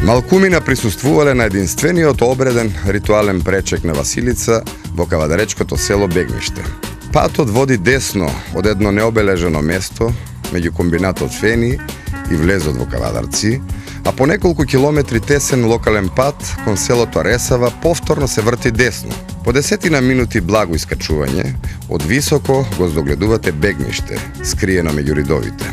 Малкумина присуствувале на единствениот обреден ритуален пречек на Василица во кавадаречкото село Бегниште. Патот води десно од едно необележено место меѓу комбинатот Фени и влезот во Кавадарци, а по неколку километри тесен локален пат кон селото Ресава повторно се врти десно. По 10 минути благо искачување, од високо го здогледувате Бегниште, скриено меѓу ридовите.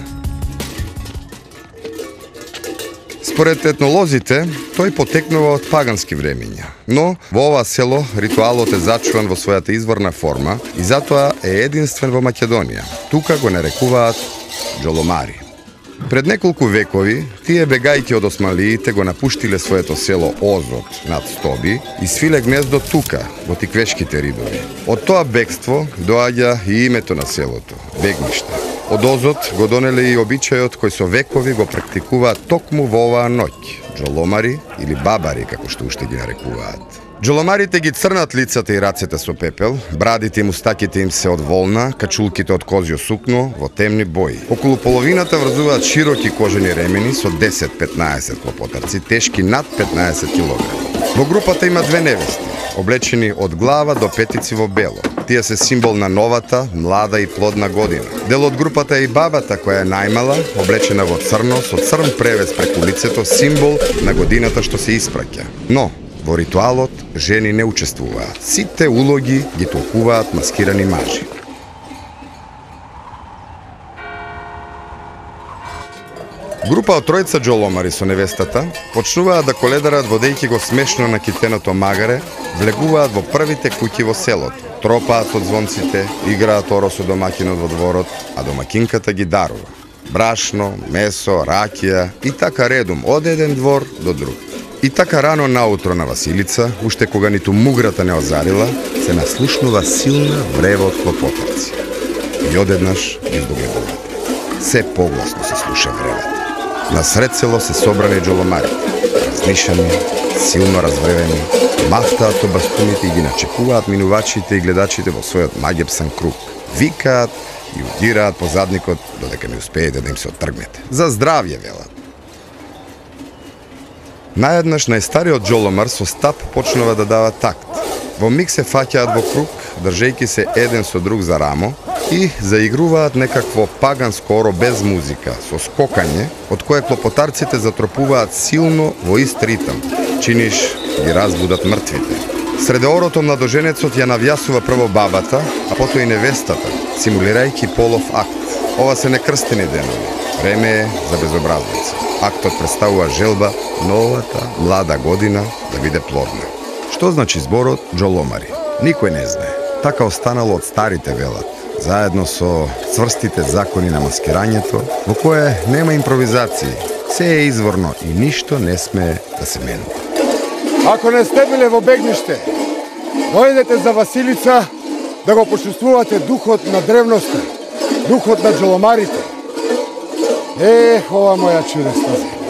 Според етнолозите, тој потекнува од пагански времења, но во ова село ритуалот е зачуван во својата изворна форма и затоа е единствен во Македонија. Тука го нарекуваат джоломари. Пред неколку векови, тие бегајки од османлиите го напуштиле своето село Озот над Стоби и свиле гнездо тука, во тиквешките ридови. Од тоа бегство доаѓа и името на селото – Бегниште. Од Озот го донеле и обичајот кој со векови го практикуваат токму во оваа ноќ – джоломари или бабари, како што уште ги нарекуваат. Джоломарите ги црнат лицата и рацете со пепел, брадите и мустаките им се од волна, качулките од козјо сукно во темни бои. Околу половината врзуваат широки кожени ремени со 10-15 клопотарци, тешки над 15 кг. Во групата има две невести, облечени од глава до петици во бело. Тие се символ на новата, млада и плодна година. Дел од групата е и бабата, која е најмала, облечена во црно, со црн превес преку лицето, символ на годината што се испраќа. Но, во ритуалот жени не учествуваат. Сите улоги ги толкуваат маскирани мажи. Група од тројца джоломари со невестата почнуваат да коледарат водејќи го смешно на китеното магаре, влегуваат во првите куќи во селото, тропаат од звонците, играат оро со домакинот во дворот, а домакинката ги дарува брашно, месо, ракија и така редум од еден двор до друг. И така рано наутро на Василица, уште кога ниту муграта не озарила, се наслушнува силна врева од клопотарци. И одеднаш ги догледувате. Се погласно се слуша вревата. Насред село се собрани джоломарите, разнишани, силно развревени, мафтаат со бастуните и ги начекуваат минувачите и гледачите во својот магепсан круг. Викаат и удираат по задникот, додека не успеете да им се оттргнете. За здравје, велат. Наеднаш најстариот джоломар со стап почнува да дава такт. Во миг се фаќаат во круг, држејќи се еден со друг за рамо и заигруваат некакво паганско оро без музика, со скокање, од кое клопотарците затропуваат силно во ист ритам, чиниш ги разбудат мртвите. Среде орото младоженецот ја навјасува прво бабата, а потоа и невестата, симулирајќи полов акт. Ова се некрстени денови. Време е за безобразници. Актот представува желба новата, млада година да биде плодна. Што значи зборот джоломари? Никој не знае. Така останало од старите велат, заедно со цврстите закони на маскирањето, во кое нема импровизации. Се е изворно и ништо не смее да се менува. Ако не сте биле во Бегниште, дојдете за Василица да го почувствувате духот на древноста, духот на джоломарите. Ова моја чудесна земја.